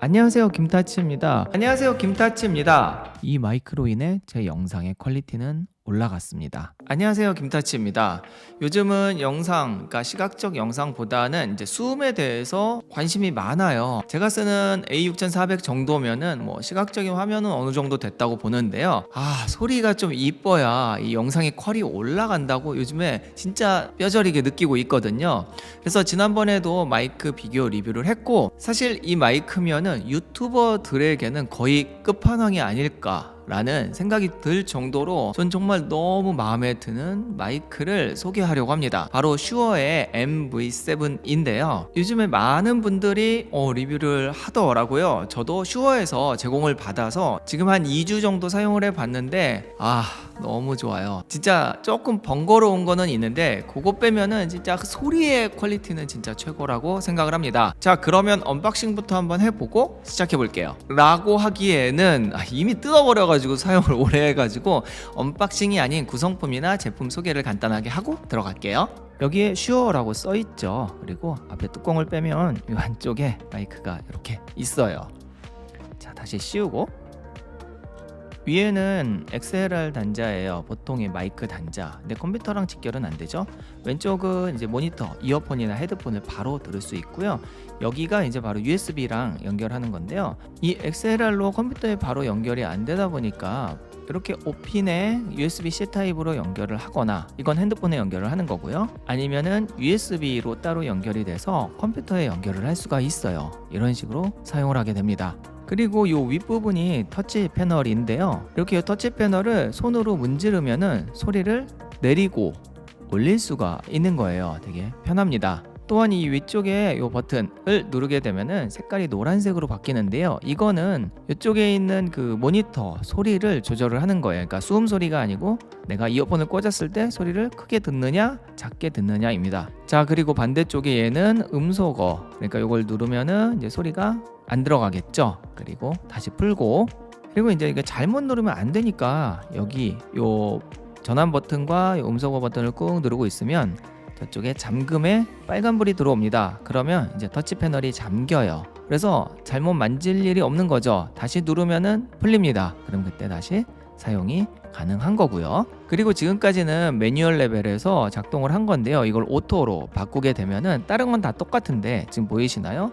안녕하세요, 김타치입니다. 안녕하세요, 김타치입니다. 이 마이크로 인해 제 영상의 퀄리티는 올라갔습니다. 안녕하세요, 김타치입니다. 요즘은 영상, 그러니까 시각적 영상보다는 이제 수음에 대해서 관심이 많아요. 제가 쓰는 A6400 정도면은 뭐 시각적인 화면은 어느 정도 됐다고 보는데요. 소리가 좀 이뻐야 이 영상의 퀄이 올라간다고 요즘에 진짜 뼈저리게 느끼고 있거든요. 그래서 지난번에도 마이크 비교 리뷰를 했고, 사실 이 마이크면은 유튜버들에게는 거의 끝판왕이 아닐까 라는 생각이 들 정도로 전 정말 너무 마음에 드는 마이크를 소개하려고 합니다. 바로 슈어의 MV7인데요. 요즘에 많은 분들이 리뷰를 하더라고요. 저도 슈어에서 제공을 받아서 지금 한 2주 정도 사용을 해봤는데 너무 좋아요. 진짜 조금 번거로운 거는 있는데 그거 빼면은 진짜 그 소리의 퀄리티는 진짜 최고라고 생각을 합니다. 자, 그러면 언박싱부터 한번 해보고 시작해 볼게요. 라고 하기에는 이미 뜯어버려가지고 사용을 오래 해가지고 언박싱이 아닌 구성품이나 제품 소개를 간단하게 하고 들어갈게요. 여기에 슈어라고 써있죠. 그리고 앞에 뚜껑을 빼면 이 안쪽에 마이크가 이렇게 있어요. 자, 다시 씌우고, 위에는 XLR 단자예요. 보통의 마이크 단자. 근데 컴퓨터랑 직결은 안 되죠. 왼쪽은 이제 모니터, 이어폰이나 헤드폰을 바로 들을 수 있고요. 여기가 이제 바로 USB랑 연결하는 건데요. 이 XLR로 컴퓨터에 바로 연결이 안 되다 보니까 이렇게 5핀에 USB-C 타입으로 연결을 하거나, 이건 핸드폰에 연결을 하는 거고요. 아니면은 USB로 따로 연결이 돼서 컴퓨터에 연결을 할 수가 있어요. 이런 식으로 사용을 하게 됩니다. 그리고 이 윗부분이 터치 패널인데요. 이렇게 터치 패널을 손으로 문지르면은 소리를 내리고 올릴 수가 있는 거예요. 되게 편합니다. 또한 이 위쪽에 이 버튼을 누르게 되면은 색깔이 노란색으로 바뀌는데요. 이거는 이쪽에 있는 그 모니터 소리를 조절을 하는 거예요. 그러니까 수음 소리가 아니고 내가 이어폰을 꽂았을 때 소리를 크게 듣느냐 작게 듣느냐입니다. 자, 그리고 반대쪽에 얘는 음소거, 그러니까 이걸 누르면은 이제 소리가 안 들어가겠죠. 그리고 다시 풀고, 그리고 이제 이게 잘못 누르면 안 되니까 여기 요 전환 버튼과 요 음소거 버튼을 꾹 누르고 있으면 저쪽에 잠금에 빨간불이 들어옵니다. 그러면 이제 터치 패널이 잠겨요. 그래서 잘못 만질 일이 없는 거죠. 다시 누르면은 풀립니다. 그럼 그때 다시 사용이 가능한 거고요. 그리고 지금까지는 매뉴얼 레벨에서 작동을 한 건데요. 이걸 오토로 바꾸게 되면은 다른 건 다 똑같은데 지금 보이시나요?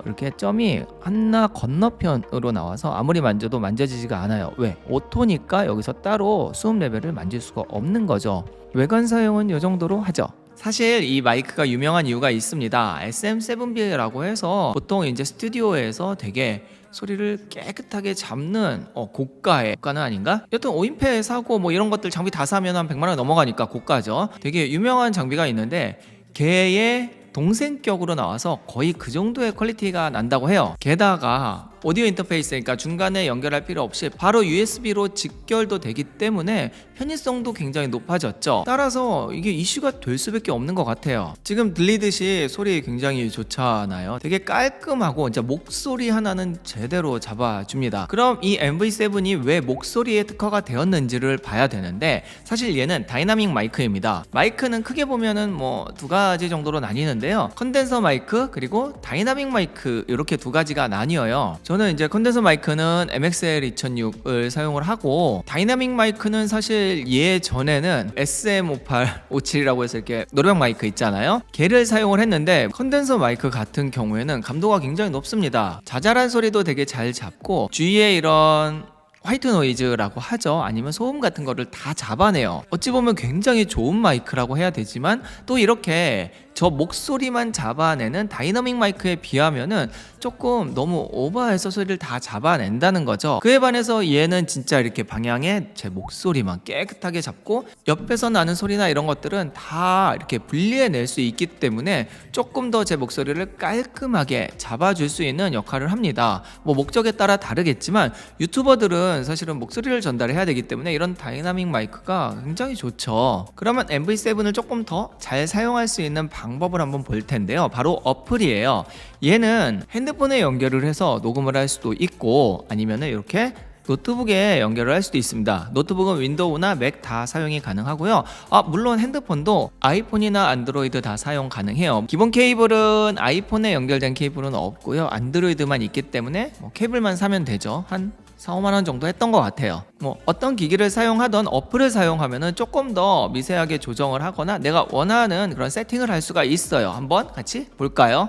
이렇게 점이 하나 건너편으로 나와서 아무리 만져도 만져지지가 않아요. 왜? 오토니까 여기서 따로 수음 레벨을 만질 수가 없는 거죠. 외관 사용은 이 정도로 하죠. 사실 이 마이크가 유명한 이유가 있습니다. SM7B라고 해서 보통 이제 스튜디오에서 되게 소리를 깨끗하게 잡는 고가는 아닌가? 여튼 5인패 사고 뭐 이런 것들 장비 다 사면 한 100만 원 넘어가니까 고가죠. 되게 유명한 장비가 있는데 걔의 동생격으로 나와서 거의 그 정도의 퀄리티가 난다고 해요. 게다가 오디오 인터페이스니까 중간에 연결할 필요 없이 바로 USB로 직결도 되기 때문에 편의성도 굉장히 높아졌죠. 따라서 이게 이슈가 될 수밖에 없는 것 같아요. 지금 들리듯이 소리 굉장히 좋잖아요. 되게 깔끔하고 진짜 목소리 하나는 제대로 잡아줍니다. 그럼 이 MV7이 왜 목소리에 특화가 되었는지를 봐야 되는데, 사실 얘는 다이나믹 마이크입니다. 마이크는 크게 보면은 뭐 두 가지 정도로 나뉘는데요. 컨덴서 마이크 그리고 다이나믹 마이크, 이렇게 두 가지가 나뉘어요. 저는 이제 컨덴서 마이크는 MXL 2006을 사용을 하고, 다이나믹 마이크는 사실 예전에는 SM5857이라고 해서 이렇게 노래방 마이크 있잖아요. 걔를 사용을 했는데, 컨덴서 마이크 같은 경우에는 감도가 굉장히 높습니다. 자잘한 소리도 되게 잘 잡고 주위에 이런 화이트 노이즈라고 하죠. 아니면 소음 같은 거를 다 잡아내요. 어찌 보면 굉장히 좋은 마이크라고 해야 되지만, 또 이렇게 저 목소리만 잡아내는 다이나믹 마이크에 비하면은 조금 너무 오버해서 소리를 다 잡아낸다는 거죠. 그에 반해서 얘는 진짜 이렇게 방향에 제 목소리만 깨끗하게 잡고 옆에서 나는 소리나 이런 것들은 다 이렇게 분리해낼 수 있기 때문에 조금 더 제 목소리를 깔끔하게 잡아줄 수 있는 역할을 합니다. 뭐 목적에 따라 다르겠지만 유튜버들은 사실은 목소리를 전달해야 되기 때문에 이런 다이나믹 마이크가 굉장히 좋죠. 그러면 MV7을 조금 더 잘 사용할 수 있는 방법을 한번 볼 텐데요. 바로 어플이에요. 얘는 핸드폰에 연결을 해서 녹음을 할 수도 있고, 아니면은 이렇게 노트북에 연결을 할 수도 있습니다. 노트북은 윈도우나 맥 다 사용이 가능하고요. 물론 핸드폰도 아이폰이나 안드로이드 다 사용 가능해요. 기본 케이블은 아이폰에 연결된 케이블은 없고요. 안드로이드만 있기 때문에 케이블만 사면 되죠. 한 4, 5만 원 정도 했던 것 같아요. 어떤 기기를 사용하던 어플을 사용하면은 조금 더 미세하게 조정을 하거나 내가 원하는 그런 세팅을 할 수가 있어요. 한번 같이 볼까요?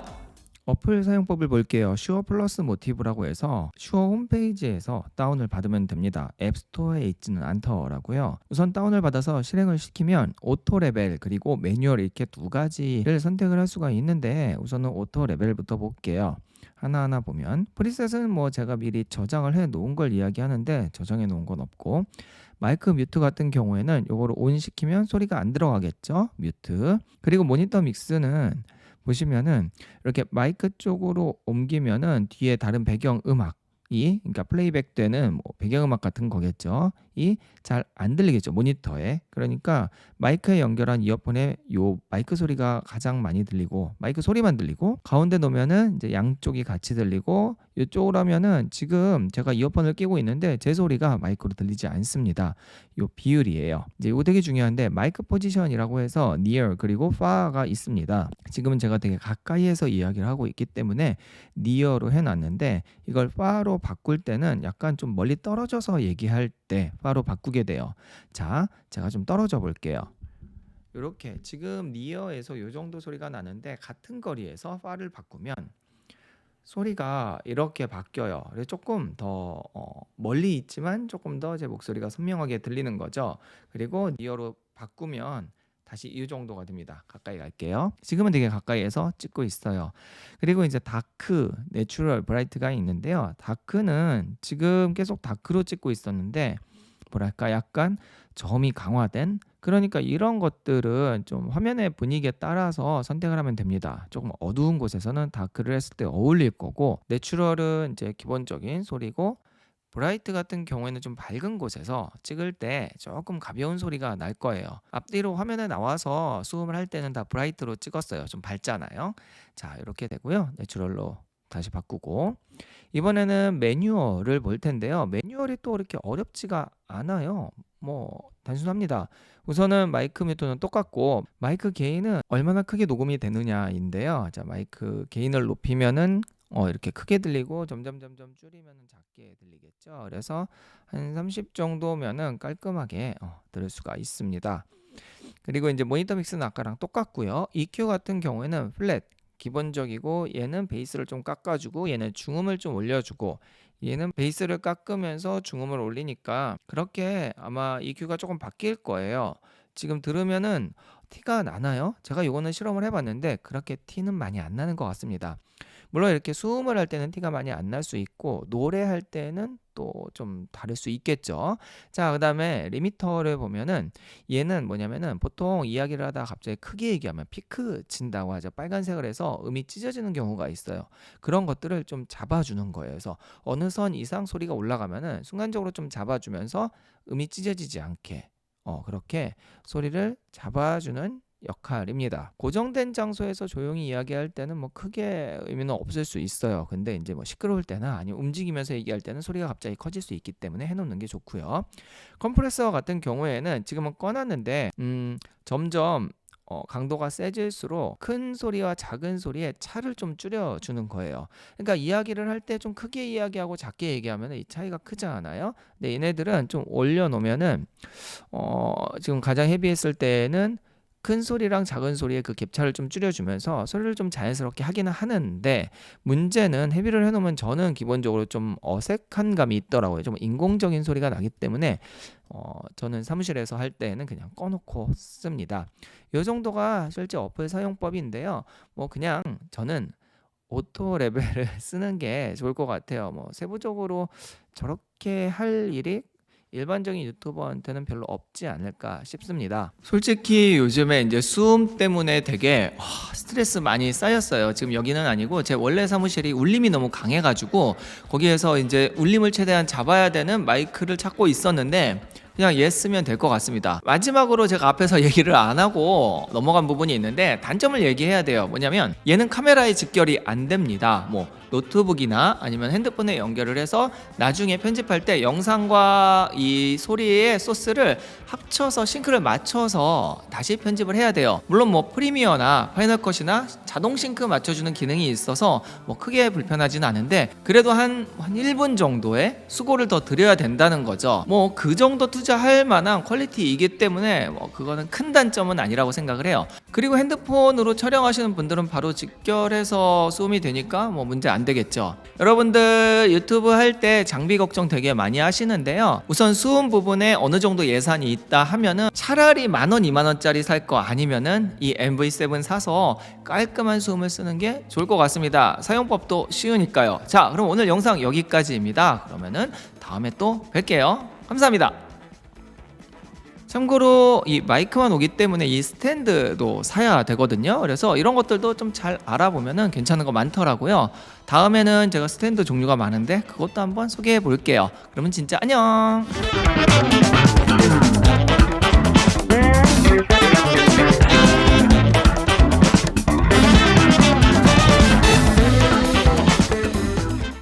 어플 사용법을 볼게요. 슈어 플러스 모티브라고 해서 슈어 홈페이지에서 다운을 받으면 됩니다. 앱스토어에 있지는 않더라고요. 우선 다운을 받아서 실행을 시키면 오토 레벨 그리고 매뉴얼 이렇게 두 가지를 선택을 할 수가 있는데 우선은 오토 레벨부터 볼게요. 하나하나 보면 프리셋은 제가 미리 저장을 해 놓은 걸 이야기하는데 저장해 놓은 건 없고, 마이크 뮤트 같은 경우에는 요거를 온 시키면 소리가 안 들어가겠죠. 뮤트. 그리고 모니터 믹스는 보시면은 이렇게 마이크 쪽으로 옮기면은 뒤에 다른 배경 음악이, 그러니까 플레이백 되는 배경음악 같은 거겠죠. 이 잘 안 들리겠죠, 모니터에. 그러니까 마이크에 연결한 이어폰에 요 마이크 소리가 가장 많이 들리고, 마이크 소리만 들리고, 가운데 놓으면은 이제 양쪽이 같이 들리고, 이쪽으로 하면은 지금 제가 이어폰을 끼고 있는데 제 소리가 마이크로 들리지 않습니다. 요 비율이에요. 이제 이거 되게 중요한데, 마이크 포지션이라고 해서 near 그리고 far가 있습니다. 지금은 제가 되게 가까이에서 이야기를 하고 있기 때문에 near로 해놨는데, 이걸 far로 바꿀 때는 약간 좀 멀리 떨어져서 얘기할 때 far로 바꾸게 돼요. 자, 제가 좀 떨어져 볼게요. 이렇게 지금 near에서 요 정도 소리가 나는데, 같은 거리에서 far를 바꾸면 소리가 이렇게 바뀌어요. 그래서 조금 더 멀리 있지만 조금 더 제 목소리가 선명하게 들리는 거죠. 그리고 니어로 바꾸면 다시 이 정도가 됩니다. 가까이 갈게요. 지금은 되게 가까이에서 찍고 있어요. 그리고 이제 다크, 내추럴, 브라이트가 있는데요. 다크는 지금 계속 다크로 찍고 있었는데 뭐랄까 약간 점이 강화된, 그러니까 이런 것들은 좀 화면의 분위기에 따라서 선택을 하면 됩니다. 조금 어두운 곳에서는 다크를 했을 때 어울릴 거고, 내추럴은 이제 기본적인 소리고, 브라이트 같은 경우에는 좀 밝은 곳에서 찍을 때 조금 가벼운 소리가 날 거예요. 앞뒤로 화면에 나와서 수음을 할 때는 다 브라이트로 찍었어요. 좀 밝잖아요. 자, 이렇게 되고요. 내추럴로 다시 바꾸고, 이번에는 매뉴얼을 볼 텐데요. 매뉴얼이 또 이렇게 어렵지가 않아요. 단순합니다. 우선은 마이크 뮤트는 똑같고, 마이크 게인은 얼마나 크게 녹음이 되느냐인데요. 자, 마이크 게인을 높이면은 이렇게 크게 들리고 점점 줄이면은 작게 들리겠죠. 그래서 한 30 정도면은 깔끔하게 들을 수가 있습니다. 그리고 이제 모니터 믹스는 아까랑 똑같고요. EQ 같은 경우에는 플랫 기본적이고, 얘는 베이스를 좀 깎아주고, 얘는 중음을 좀 올려주고, 얘는 베이스를 깎으면서 중음을 올리니까 그렇게 아마 EQ가 조금 바뀔 거예요. 지금 들으면은 티가 나나요? 제가 이거는 실험을 해봤는데 그렇게 티는 많이 안 나는 것 같습니다. 물론 이렇게 수음을 할 때는 티가 많이 안 날 수 있고, 노래할 때는 또 좀 다를 수 있겠죠. 자, 그 다음에 리미터를 보면은 얘는 뭐냐면은 보통 이야기를 하다가 갑자기 크게 얘기하면 피크 친다고 하죠. 빨간색을 해서 음이 찢어지는 경우가 있어요. 그런 것들을 좀 잡아주는 거예요. 그래서 어느 선 이상 소리가 올라가면은 순간적으로 좀 잡아주면서 음이 찢어지지 않게 그렇게 소리를 잡아주는 역할입니다. 고정된 장소에서 조용히 이야기할 때는 크게 의미는 없을 수 있어요. 근데 이제 시끄러울 때나 아니면 움직이면서 얘기할 때는 소리가 갑자기 커질 수 있기 때문에 해놓는 게 좋고요. 컴프레서 같은 경우에는 지금은 꺼놨는데 점점 강도가 세질수록 큰 소리와 작은 소리의 차를 좀 줄여주는 거예요. 그러니까 이야기를 할 때 좀 크게 이야기하고 작게 얘기하면 이 차이가 크지 않아요? 근데 얘네들은 좀 올려놓으면은 지금 가장 헤비했을 때는 큰 소리랑 작은 소리의 그 갭차를 좀 줄여주면서 소리를 좀 자연스럽게 하기는 하는데, 문제는 헤비를 해놓으면 저는 기본적으로 좀 어색한 감이 있더라고요. 좀 인공적인 소리가 나기 때문에 저는 사무실에서 할 때는 그냥 꺼놓고 씁니다. 이 정도가 실제 어플 사용법인데요. 그냥 저는 오토 레벨을 쓰는 게 좋을 것 같아요. 세부적으로 저렇게 할 일이 일반적인 유튜버한테는 별로 없지 않을까 싶습니다. 솔직히 요즘에 이제 수음 때문에 되게 스트레스 많이 쌓였어요. 지금 여기는 아니고 제 원래 사무실이 울림이 너무 강해가지고 거기에서 이제 울림을 최대한 잡아야 되는 마이크를 찾고 있었는데 그냥 예스면 될 것 같습니다. 마지막으로 제가 앞에서 얘기를 안 하고 넘어간 부분이 있는데 단점을 얘기해야 돼요. 뭐냐면 얘는 카메라에 직결이 안 됩니다. 뭐 노트북이나 아니면 핸드폰에 연결을 해서 나중에 편집할 때 영상과 이 소리의 소스를 합쳐서 싱크를 맞춰서 다시 편집을 해야 돼요. 물론 뭐 프리미어나 파이널 컷이나 자동 싱크 맞춰주는 기능이 있어서 뭐 크게 불편하지는 않은데 그래도 한 1분 정도의 수고를 더 드려야 된다는 거죠. 뭐 그 정도 투자할 만한 퀄리티이기 때문에 뭐 그거는 큰 단점은 아니라고 생각을 해요. 그리고 핸드폰으로 촬영하시는 분들은 바로 직결해서 수음이 되니까 뭐 문제 안 되겠죠. 여러분들 유튜브 할 때 장비 걱정 되게 많이 하시는데요. 우선 수음 부분에 어느 정도 예산이 있다 하면은 차라리 10,000원, 20,000원짜리 살 거 아니면은 이 MV7 사서 깔끔한 수음을 쓰는 게 좋을 것 같습니다. 사용법도 쉬우니까요. 자, 그럼 오늘 영상 여기까지입니다. 그러면은 다음에 또 뵐게요. 감사합니다. 참고로 이 마이크만 오기 때문에 이 스탠드도 사야 되거든요. 그래서 이런 것들도 좀 잘 알아보면은 괜찮은 거 많더라고요. 다음에는 제가 스탠드 종류가 많은데 그것도 한번 소개해 볼게요. 그러면 진짜 안녕.